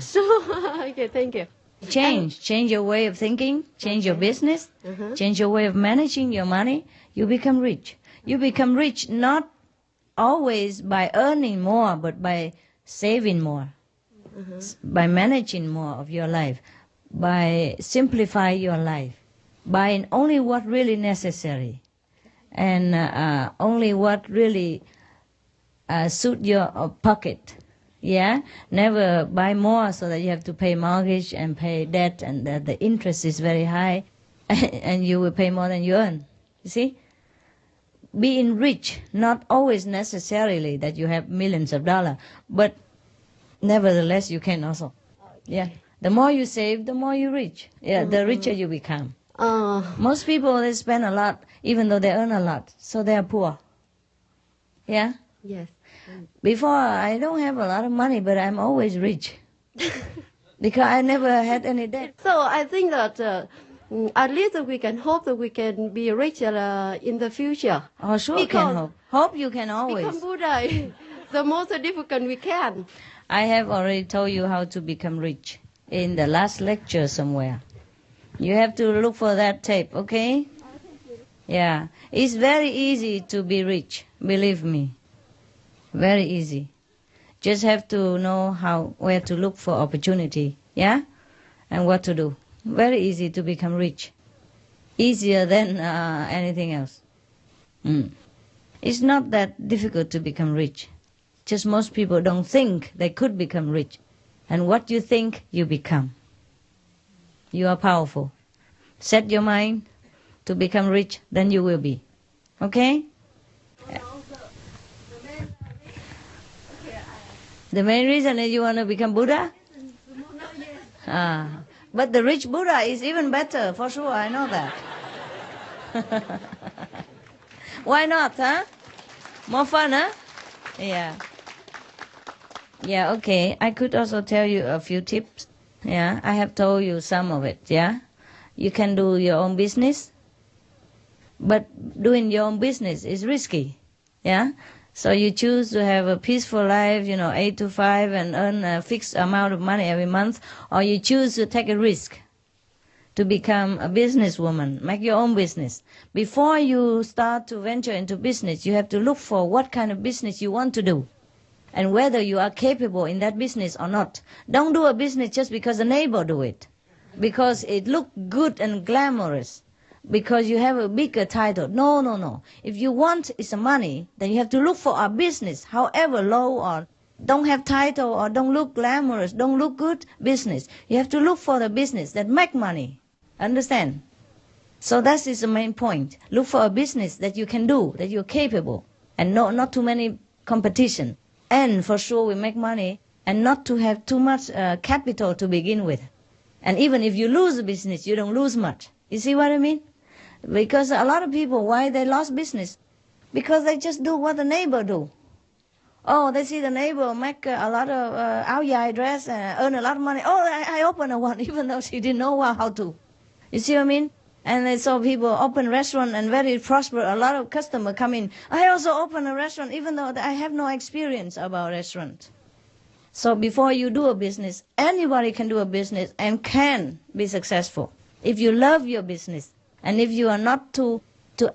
Okay, thank you. Change your way of thinking, change your business, change your way of managing your money. You become rich. You become rich not always by earning more, but by saving more, by managing more of your life, by simplifying your life, buying only what really necessary, and only what really suit your pocket. Yeah, never buy more so that you have to pay mortgage and pay debt, and the interest is very high, and you will pay more than you earn. You see, being rich not always necessarily that you have millions of dollars, but nevertheless you can also. Yeah, the more you save, the more you rich. Yeah, the richer you become. Most people, they spend a lot, even though they earn a lot, so they are poor. Yeah. Yes. Before, I don't have a lot of money, but I'm always rich. Because I never had any debt. So I think that at least we can hope that we can be rich in the future. Oh, sure, because can hope. Hope you can always. Become Buddha the most difficult we can. I have already told you how to become rich in the last lecture somewhere. You have to look for that tape, okay? Yeah. It's very easy to be rich, believe me. Very easy. Just have to know where to look for opportunity, yeah? And what to do. Very easy to become rich. Easier than anything else. It's not that difficult to become rich. Just most people don't think they could become rich. And what you think, you become. You are powerful. Set your mind to become rich, then you will be. Okay? The main reason is you want to become Buddha? But the rich Buddha is even better, for sure, I know that. Why not, huh? More fun, huh? Yeah. Yeah, okay. I could also tell you a few tips. Yeah, I have told you some of it, yeah? You can do your own business, but doing your own business is risky, yeah? So you choose to have a peaceful life, 8 to 5 and earn a fixed amount of money every month, or you choose to take a risk to become a businesswoman, make your own business. Before you start to venture into business, you have to look for what kind of business you want to do and whether you are capable in that business or not. Don't do a business just because a neighbor do it, because it looks good and glamorous, because you have a bigger title. No. If you want is money, then you have to look for a business, however low or don't have title or don't look glamorous, don't look good business. You have to look for the business that make money. Understand? So that is the main point. Look for a business that you can do, that you're capable, and not too many competition. And for sure we make money, and not to have too much capital to begin with. And even if you lose the business, you don't lose much. You see what I mean? Because a lot of people, why they lost business? Because they just do what the neighbor do. Oh, they see the neighbor make a lot of aulacese dress and earn a lot of money. Oh, I open a one, even though she didn't know how to. You see what I mean? And they saw people open restaurant and very prosper. A lot of customers come in. I also open a restaurant, even though I have no experience about restaurant. So before you do a business, anybody can do a business and can be successful. If you love your business, and if you are not to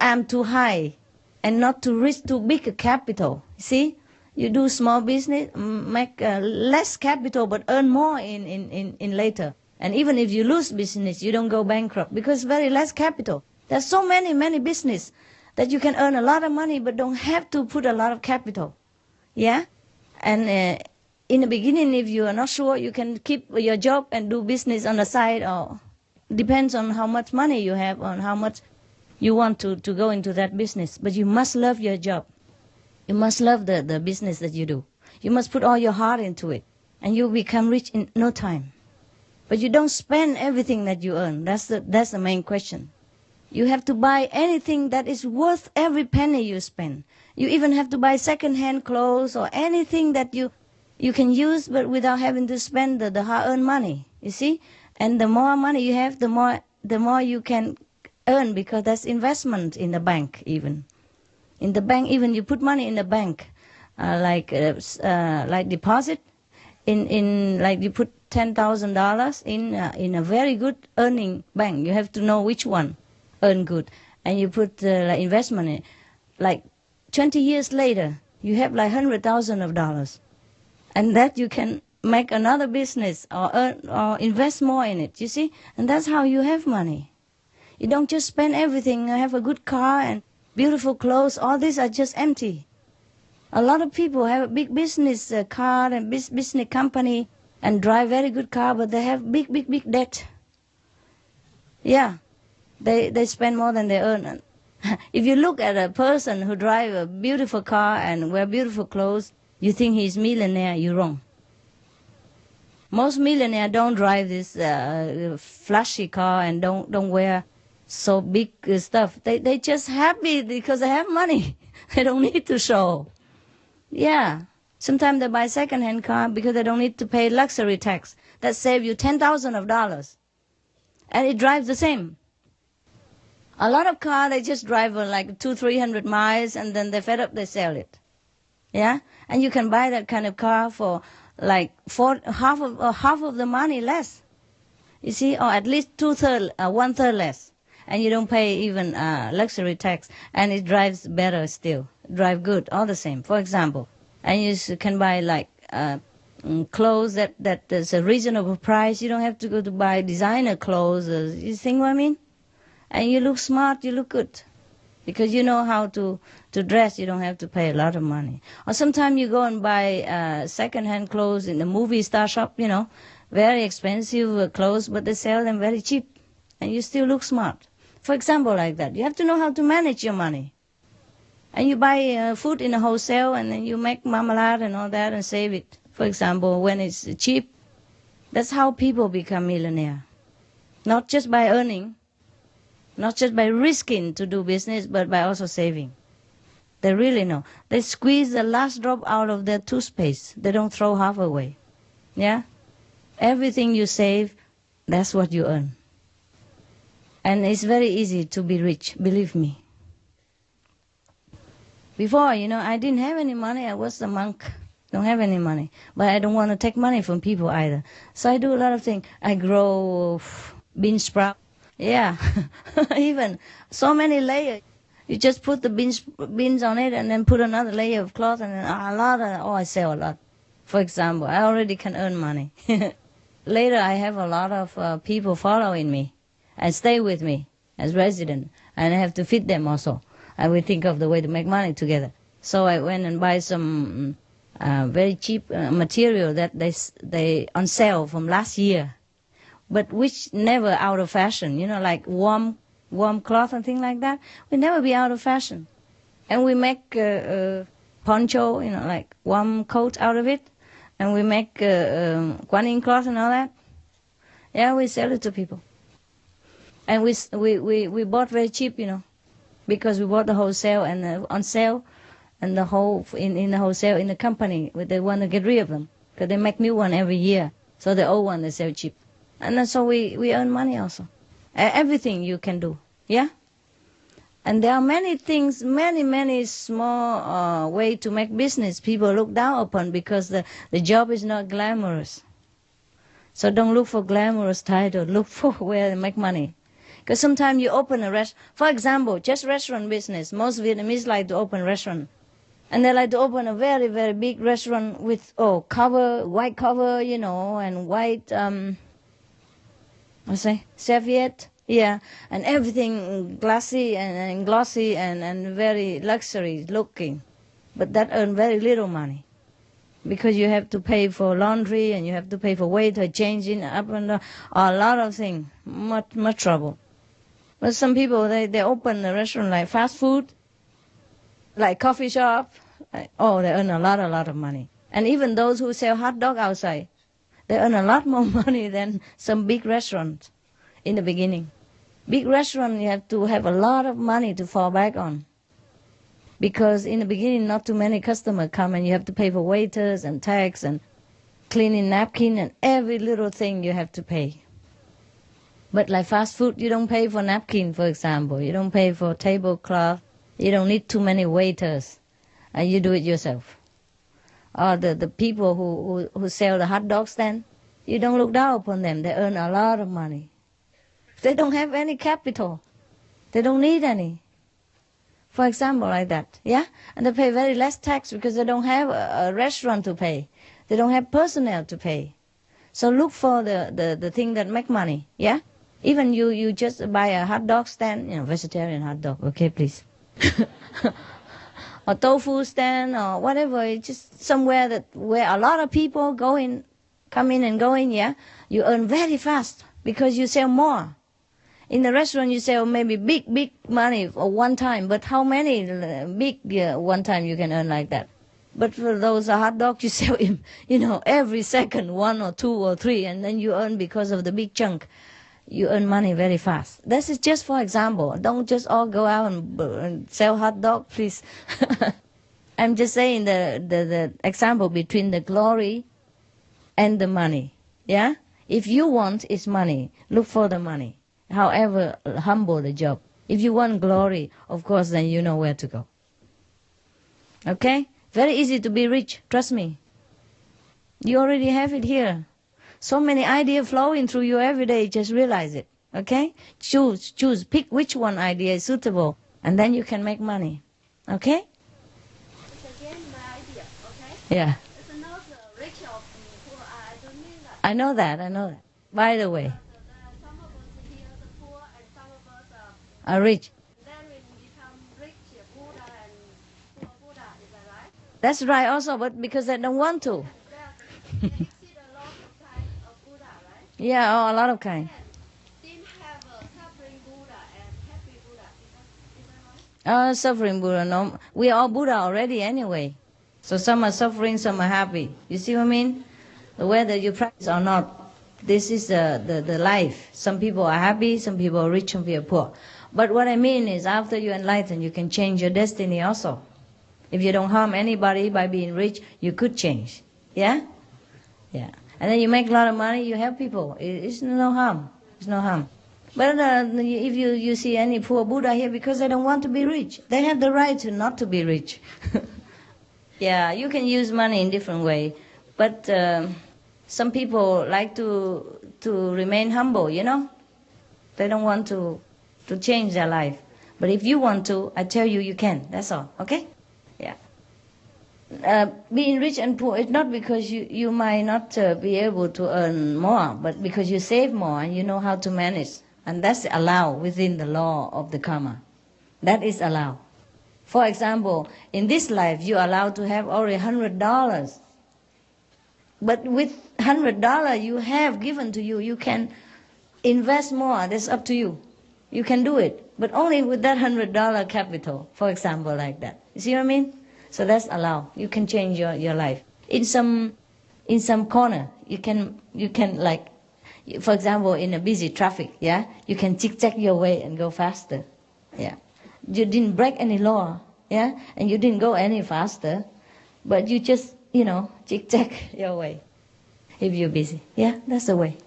aim too high, and not to risk too big a capital. See, you do small business, make less capital but earn more in later. And even if you lose business, you don't go bankrupt because very less capital. There's so many business that you can earn a lot of money but don't have to put a lot of capital. Yeah? And in the beginning, if you are not sure, you can keep your job and do business on the side, or depends on how much money you have, on how much you want to go into that business. But you must love your job. You must love the business that you do. You must put all your heart into it, and you'll become rich in no time. But you don't spend everything that you earn. That's the main question. You have to buy anything that is worth every penny you spend. You even have to buy second-hand clothes or anything that you can use, but without having to spend the hard-earned money. You see, and the more money you have, the more you can earn, because that's investment in the bank. Even in the bank, even you put money in the bank, like deposit in like you put $10,000 in a very good earning bank. You have to know which one earn good, and you put like investment in, like 20 years later, you have like $100,000, and that you can make another business or earn or invest more in it. You see, and that's how you have money. You don't just spend everything. Have a good car and beautiful clothes. All these are just empty. A lot of people have a big business car and business company and drive very good car, but they have big debt. Yeah, they spend more than they earn. If you look at a person who drive a beautiful car and wear beautiful clothes, you think he's millionaire. You're wrong. Most millionaires don't drive this flashy car and don't wear so big stuff. They just happy because they have money. They don't need to show. Yeah. Sometimes they buy second-hand car because they don't need to pay luxury tax. That save you $10,000. And it drives the same. A lot of cars, they just drive like 200-300 miles, and then they're fed up, they sell it. Yeah? And you can buy that kind of car for like half of the money less. You see, or at least 1/3 less. And you don't pay even luxury tax. And it drives better still. Drive good, all the same. For example, and you can buy like clothes that is a reasonable price. You don't have to go to buy designer clothes. You think what I mean? And you look smart, you look good. Because you know how to dress, you don't have to pay a lot of money. Or sometimes you go and buy second-hand clothes in the movie star shop, you know, very expensive clothes, but they sell them very cheap. And you still look smart. For example, like that. You have to know how to manage your money. And you buy food in a wholesale, and then you make marmalade and all that and save it. For example, when it's cheap. That's how people become millionaire. Not just by earning, not just by risking to do business, but by also saving. They really know. They squeeze the last drop out of their toothpaste. They don't throw half away. Yeah? Everything you save, that's what you earn. And it's very easy to be rich, believe me. Before, you know, I didn't have any money. I was a monk. Don't have any money. But I don't want to take money from people either. So I do a lot of things. I grow bean sprout. Yeah. Even so many layers. You just put the beans on it and then put another layer of cloth and then I sell a lot. For example, I already can earn money. Later, I have a lot of people following me and stay with me as resident. And I have to feed them also. I will think of the way to make money together. So I went and buy some very cheap material that they on sale from last year, but which never out of fashion. You know, like warm cloth and things like that. We never be out of fashion. And we make poncho, you know, like warm coat out of it, and we make guanyin cloth and all that. Yeah, we sell it to people. And we bought very cheap, you know. Because we bought the wholesale and on sale, and the whole in the wholesale in the company, they want to get rid of them because they make new one every year. So the old one they sell cheap, and that's so we earn money also. Everything you can do, yeah. And there are many things, many small way to make business. People look down upon because the job is not glamorous. So don't look for glamorous title. Look for where they make money. Because sometimes you open a restaurant, for example, just restaurant business. Most Vietnamese like to open restaurant. And they like to open a very, very big restaurant with white cover, you know, and white I say serviette, yeah, and everything glassy and glossy and very luxury looking, but that earn very little money, because you have to pay for laundry and you have to pay for waiter changing up and down, a lot of things, much trouble. But some people they open a restaurant like fast food, like coffee shop, they earn a lot of money. And even those who sell hot dog outside, they earn a lot more money than some big restaurants in the beginning. Big restaurant, you have to have a lot of money to fall back on, because in the beginning not too many customers come and you have to pay for waiters and tax and cleaning napkin and every little thing you have to pay. But like fast food, you don't pay for napkin, for example. You don't pay for tablecloth. You don't need too many waiters. And you do it yourself. Or the people who sell the hot dog stand, you don't look down upon them. They earn a lot of money. They don't have any capital. They don't need any. For example, like that, yeah? And they pay very less tax because they don't have a restaurant to pay. They don't have personnel to pay. So look for the thing that make money, yeah? Even you just buy a hot dog stand, vegetarian hot dog, okay, please. Or tofu stand or whatever, it's just somewhere where a lot of people come in and go in, yeah? You earn very fast because you sell more. In the restaurant, you sell maybe big money for one time, but how many big one time you can earn like that? But for those hot dogs, you sell every second, 1 or 2 or 3, and then you earn because of the big chunk. You earn money very fast. This is just for example. Don't just all go out and sell hot dog, please. I'm just saying the example between the glory and the money. Yeah? If you want is money, look for the money. However humble the job. If you want glory, of course, then you know where to go. Okay? Very easy to be rich, trust me. You already have it here. So many ideas flowing through you every day, just realize it. Okay? Choose, pick which one idea is suitable, and then you can make money. Okay? It's again my idea, okay? Yeah. It's not rich or poor, I don't mean that. I know that. By the way. Some of us here are poor and some of us Are rich. then we become rich, Buddha and poor Buddha, is that right? That's right also, but because they don't want to. They exist a lot of kinds of Buddha, right? Yeah, a lot of kind. Then have a suffering Buddha and happy Buddha, is that right? Suffering Buddha, no. We are all Buddha already anyway. So some are suffering, some are happy. You see what I mean? Whether you practice or not, this is the life. Some people are happy, some people are rich, some people are poor. But what I mean is after you enlighten, you can change your destiny also. If you don't harm anybody by being rich, you could change. Yeah? Yeah. And then you make a lot of money, you help people. It's no harm. It's no harm. But if you see any poor Buddha here, because they don't want to be rich, they have the right to not to be rich. Yeah, you can use money in different way. But some people like to remain humble, They don't want to change their life. But if you want to, I tell you, you can. That's all. Okay? Yeah. Being rich and poor, it's not because you might not be able to earn more, but because you save more and you know how to manage. And that's allowed within the law of the karma. That is allowed. For example, in this life, you're allowed to have only $100. But with $100 you have given to you, you can invest more. That's up to you. You can do it, but only with that $100 capital, for example, like that. You see what I mean? So that's allowed. You can change your life. In some corner, you can like, for example, in a busy traffic, yeah, you can zigzag your way and go faster, yeah. You didn't break any law, yeah, and you didn't go any faster, but you just, zigzag your way if you're busy. Yeah, that's the way.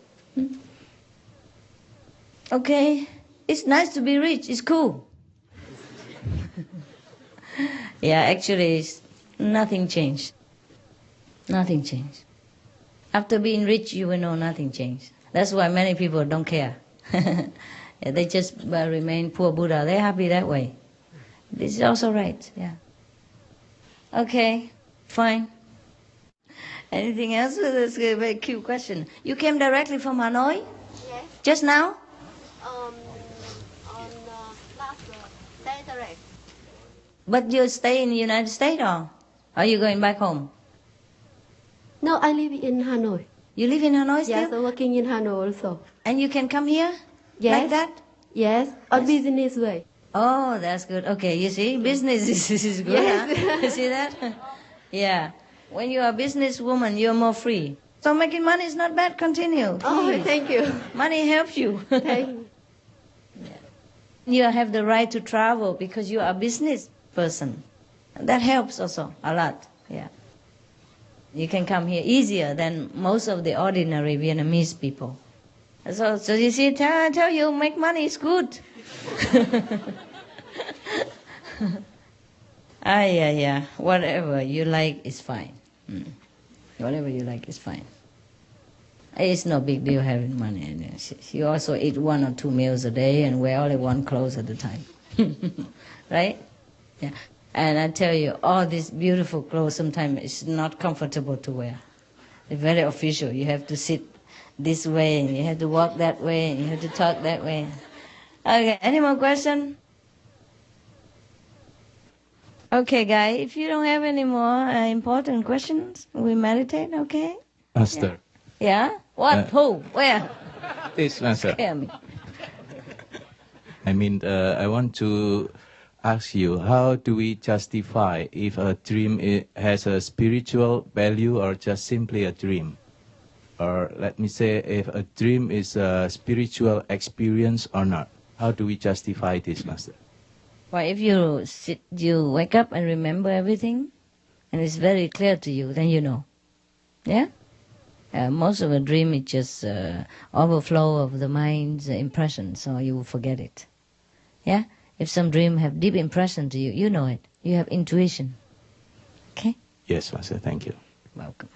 Okay, it's nice to be rich. It's cool. Yeah, actually, nothing changed. Nothing changed. After being rich, you will know nothing changed. That's why many people don't care. Yeah, they just remain poor Buddha. They're happy that way. This is also right. Yeah. Okay, fine. Anything else? That's a very cute question. You came directly from Hanoi? Yes. Just now? On last Saturday. But you stay in the United States, or are you going back home? No, I live in Hanoi. You live in Hanoi still? Yes, I'm working in Hanoi also. And you can come here? Yes. Like that? Yes, on business way. Oh, that's good. Okay, you see, business is good, Yes. huh? You see that? Yeah. When you are a businesswoman, you're more free. So making money is not bad. Continue. Oh, please. thank you. Money helps you. Thank you. You have the right to travel because you are a business person. That helps also a lot. Yeah. You can come here easier than most of the ordinary Vietnamese people. So you see, I tell you, make money is good. Yeah. Whatever you like is fine. Whatever you like is fine. It's no big deal having money. And you also eat 1 or 2 meals a day and wear only one clothes at a time. Right? Yeah. And I tell you, all these beautiful clothes sometimes it's not comfortable to wear. It's very official. You have to sit this way, and you have to walk that way, and you have to talk that way. Okay, any more questions? Okay, guys, if you don't have any more important questions, we meditate, okay? Master. Yeah? What? Who? Where? This Master. Scare me. I mean, I want to ask you, how do we justify if a dream has a spiritual value or just simply a dream? Or let me say, if a dream is a spiritual experience or not? How do we justify this, Master? Well, if you wake up and remember everything, and it's very clear to you, then you know. Yeah? Most of a dream is just overflow of the mind's impression, so you will forget it. Yeah? If some dream have deep impression to you, you know it. You have intuition. Okay? Yes, Master. Thank you. Welcome.